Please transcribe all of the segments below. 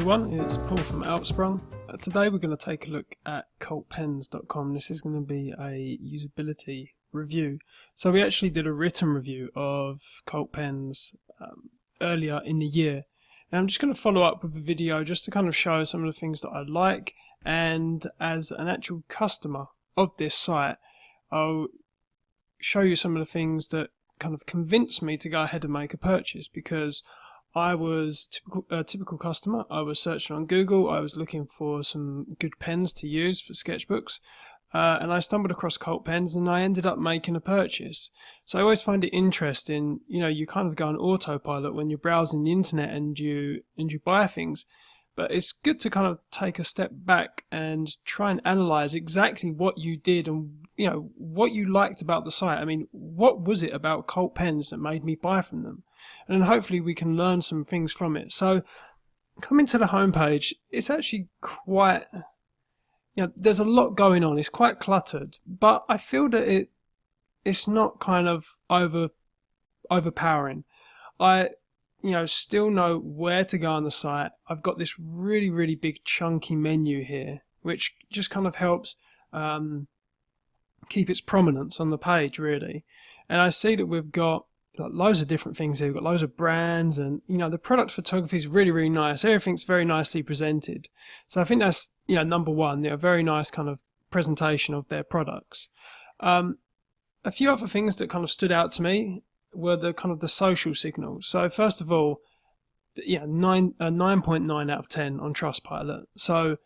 everyone, it's Paul from Outsprung. Today we're going to take a look at cultpens.com. This is going to be a usability review. So we actually did a written review of CultPens earlier in the year. And I'm just going to follow up with a video just to kind of show some of the things that I like, and as an actual customer of this site, I'll show you some of the things that kind of convinced me to go ahead and make a purchase, because I was a typical customer. I was searching on Google, I was looking for some good pens to use for sketchbooks, and I stumbled across CultPens and I ended up making a purchase. So I always find it interesting, you kind of go on autopilot when you're browsing the internet and you buy things. But it's good to kind of take a step back and try and analyze exactly what you did and what you liked about the site. I mean, what was it about CultPens that made me buy from them? And then hopefully we can learn some things from it. So coming to the homepage, it's actually quite, there's a lot going on. It's quite cluttered, but I feel that it's not kind of overpowering. I still know where to go on the site. I've got this really, really big chunky menu here, which just kind of helps keep its prominence on the page, really. And I see that we've got loads of different things here. We've got loads of brands, and the product photography is really, really nice. Everything's very nicely presented. So I think that's number one, a very nice kind of presentation of their products. A few other things that kind of stood out to me were the kind of the social signals. So first of all, 9.9 out of 10 on Trustpilot. So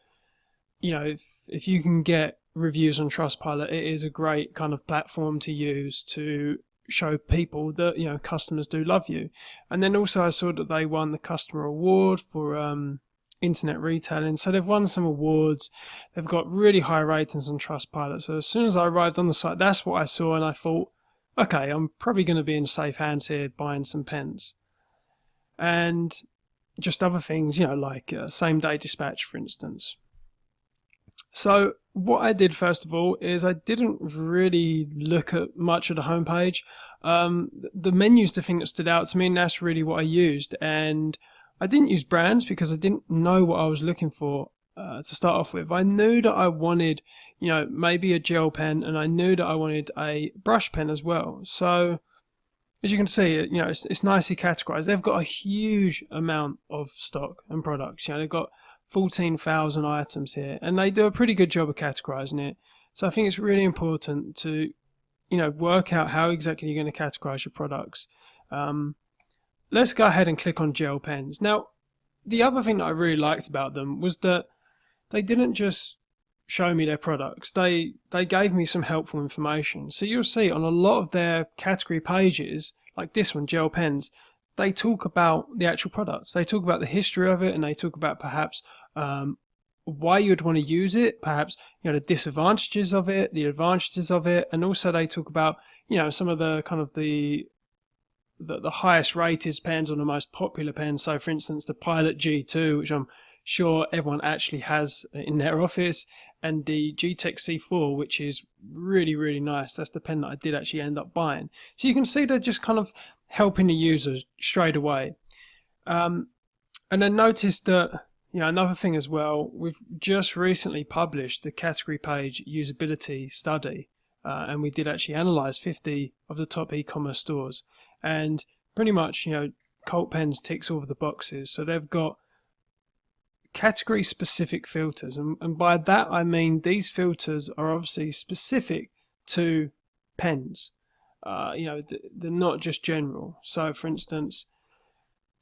if you can get reviews on Trustpilot, it is a great kind of platform to use to show people that customers do love you. And then also I saw that they won the customer award for internet retailing. So they've won some awards. They've got really high ratings on Trustpilot. So as soon as I arrived on the site, that's what I saw, and I thought, okay, I'm probably going to be in safe hands here buying some pens. And just other things, like same day dispatch, for instance. So what I did first of all is I didn't really look at much of the homepage. The menu's the thing that stood out to me, and that's really what I used. And I didn't use brands because I didn't know what I was looking for to start off with. I knew that I wanted, maybe a gel pen, and I knew that I wanted a brush pen as well. So as you can see, it's nicely categorized. They've got a huge amount of stock and products. They've got 14,000 items here, and they do a pretty good job of categorizing it. So I think it's really important to, work out how exactly you're going to categorize your products. Let's go ahead and click on gel pens. Now, the other thing that I really liked about them was that they didn't just show me their products. They gave me some helpful information. So you'll see on a lot of their category pages, like this one, gel pens, they talk about the actual products. They talk about the history of it, and they talk about perhaps why you'd want to use it, perhaps the disadvantages of it, the advantages of it, and also they talk about some of the kind of the highest rated pens or the most popular pens. So for instance, the Pilot G2, which I'm sure everyone actually has in their office, and the G-Tech C4, which is really, really nice. That's the pen that I did actually end up buying. So you can see they're just kind of helping the user straight away. And then notice that, another thing as well, we've just recently published the category page usability study, and we did actually analyze 50 of the top e-commerce stores. And pretty much, CultPens ticks all of the boxes. So they've got category specific filters, and by that I mean these filters are obviously specific to pens. They're not just general. So for instance,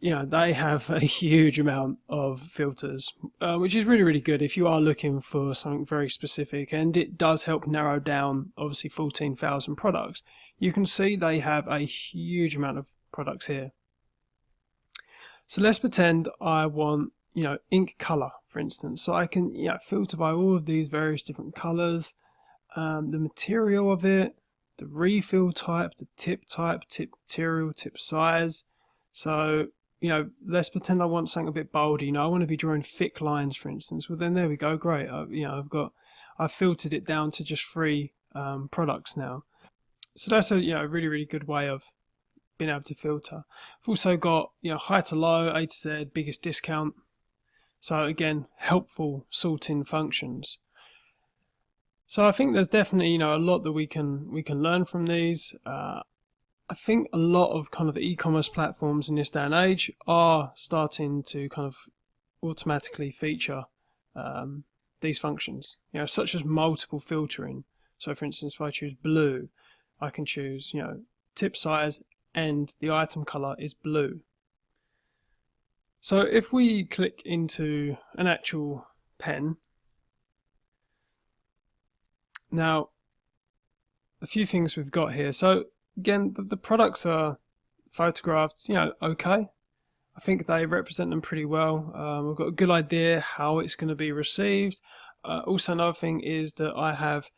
they have a huge amount of filters, which is really, really good if you are looking for something very specific, and it does help narrow down obviously 14,000 products. You can see they have a huge amount of products here. So let's pretend I want ink color, for instance. So I can filter by all of these various different colors, the material of it, the refill type, the tip type, tip material, tip size. So let's pretend I want something a bit bold. I want to be drawing thick lines, for instance. Well, then there we go. Great. I've filtered it down to just 3 products now. So that's a really, really good way of being able to filter. I've also got high to low, A to Z, biggest discount. So again, helpful sorting functions. So I think there's definitely, a lot that we can learn from these. I think a lot of kind of e-commerce platforms in this day and age are starting to kind of automatically feature these functions, such as multiple filtering. So for instance, if I choose blue, I can choose, tip size and the item color is blue. So if we click into an actual pen, now a few things we've got here. So again, the products are photographed, okay. I think they represent them pretty well. We've got a good idea how it's going to be received. Also, another thing is that I have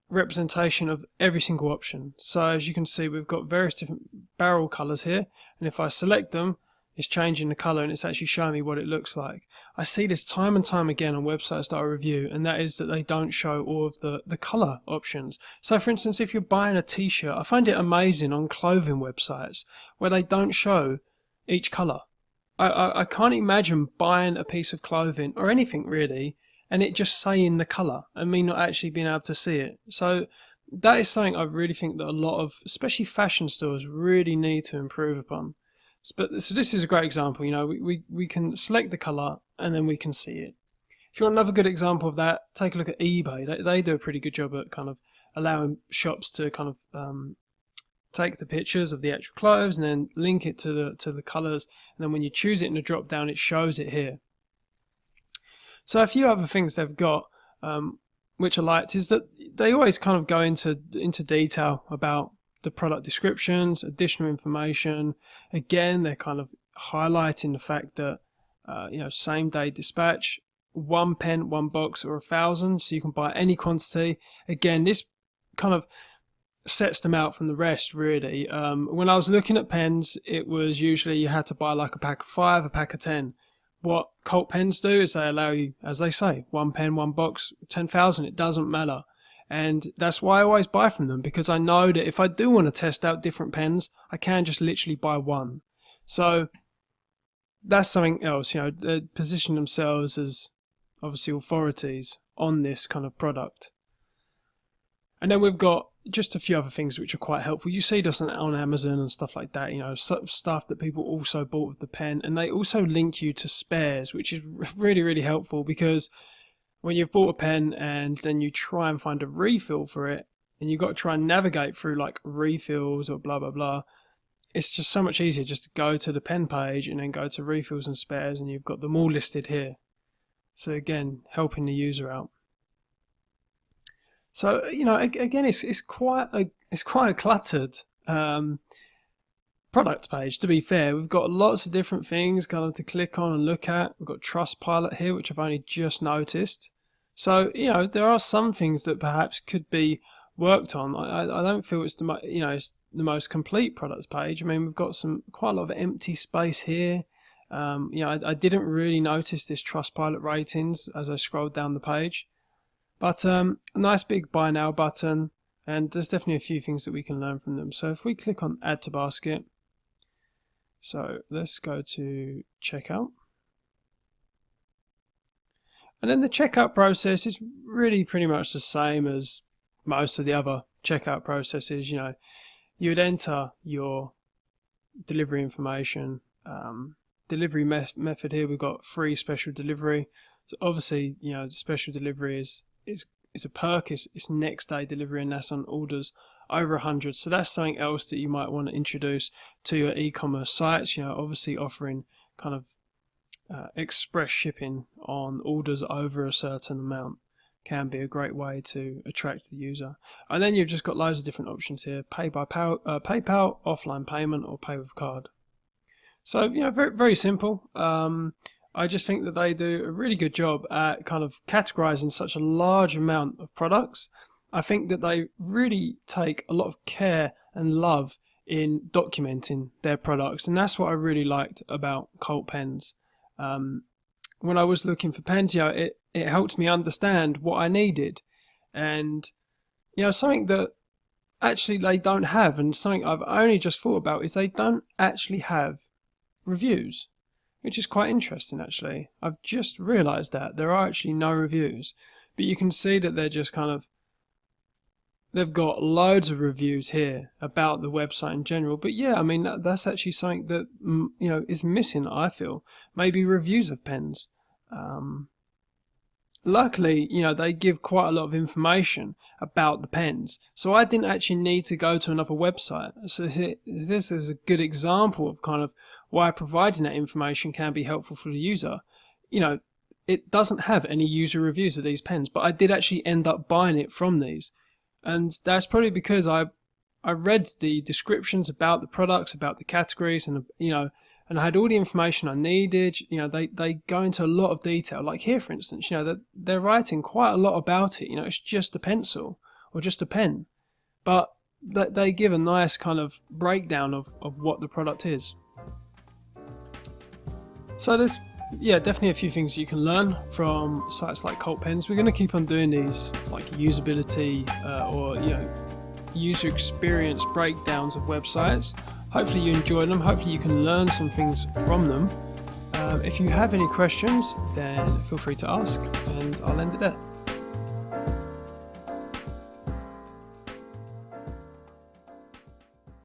representation of every single option. So as you can see, we've got various different barrel colors here, and if I select them, it's changing the color and it's actually showing me what it looks like. I see this time and time again on websites that I review, and that is that they don't show all of the color options. So for instance, if you're buying a t-shirt, I find it amazing on clothing websites where they don't show each color. I can't imagine buying a piece of clothing or anything really and it just saying the color and me not actually being able to see it. So that is something I really think that a lot of, especially fashion stores, really need to improve upon. So this is a great example. We can select the color and then we can see it. If you want another good example of that, take a look at eBay. They do a pretty good job at kind of allowing shops to kind of take the pictures of the actual clothes and then link it to the colors, and then when you choose it in the drop down, it shows it here. So a few other things they've got, which I liked, is that they always kind of go into detail about the product descriptions, additional information. Again, they're kind of highlighting the fact that same day dispatch, 1 pen, 1 box, or 1,000, so you can buy any quantity. Again, this kind of sets them out from the rest, really. When I was looking at pens, it was usually you had to buy like a pack of 5, a pack of 10. What Cult pens do is they allow you, as they say, 1 pen, 1 box, 10,000, it doesn't matter. And that's why I always buy from them, because I know that if I do want to test out different pens, I can just literally buy one. So that's something else, they position themselves as obviously authorities on this kind of product. And then we've got just a few other things which are quite helpful. You see this on Amazon and stuff like that, stuff that people also bought with the pen, and they also link you to spares, which is really, really helpful, because when you've bought a pen and then you try and find a refill for it, and you've got to try and navigate through like refills or blah, blah, blah, it's just so much easier just to go to the pen page and then go to refills and spares, and you've got them all listed here. So again, helping the user out. So again, it's quite a cluttered product page. To be fair, we've got lots of different things kind of to click on and look at. We've got Trustpilot here, which I've only just noticed. So there are some things that perhaps could be worked on. I don't feel it's it's the most complete products page. I mean, we've got quite a lot of empty space here. I didn't really notice this Trustpilot ratings as I scrolled down the page. But a nice big buy now button, and there's definitely a few things that we can learn from them. So if we click on add to basket, so let's go to checkout. And then the checkout process is really pretty much the same as most of the other checkout processes. You would enter your delivery information, delivery method here. We've got free special delivery. So obviously, the special delivery is a perk. It's next day delivery, and that's on orders over 100. So that's something else that you might want to introduce to your e-commerce sites. Obviously offering kind of express shipping on orders over a certain amount can be a great way to attract the user. And then you've just got loads of different options here: pay by PayPal, offline payment, or pay with card. So very, very simple. I just think that they do a really good job at kind of categorizing such a large amount of products. I think that they really take a lot of care and love in documenting their products, and that's what I really liked about Cult pens. When I was looking for pens, it helped me understand what I needed, and something that actually they don't have, and something I've only just thought about, is they don't actually have reviews. which is quite interesting actually. I've just realised that there are actually no reviews, but you can see that they're just kind of, they've got loads of reviews here about the website in general. But yeah, I mean, that's actually something that, is missing, I feel. Maybe reviews of pens. Luckily, they give quite a lot of information about the pens. So I didn't actually need to go to another website. So this is a good example of kind of why providing that information can be helpful for the user. It doesn't have any user reviews of these pens, but I did actually end up buying it from these. And that's probably because I read the descriptions about the products, about the categories, and and I had all the information I needed. They go into a lot of detail. Like here, for instance, they're writing quite a lot about it. It's just a pencil or just a pen, but they give a nice kind of breakdown of what the product is. So there's definitely a few things you can learn from sites like Cult Pens. We're going to keep on doing these like usability or user experience breakdowns of websites. Hopefully you enjoy them. Hopefully you can learn some things from them. If you have any questions, then feel free to ask, and I'll end it there.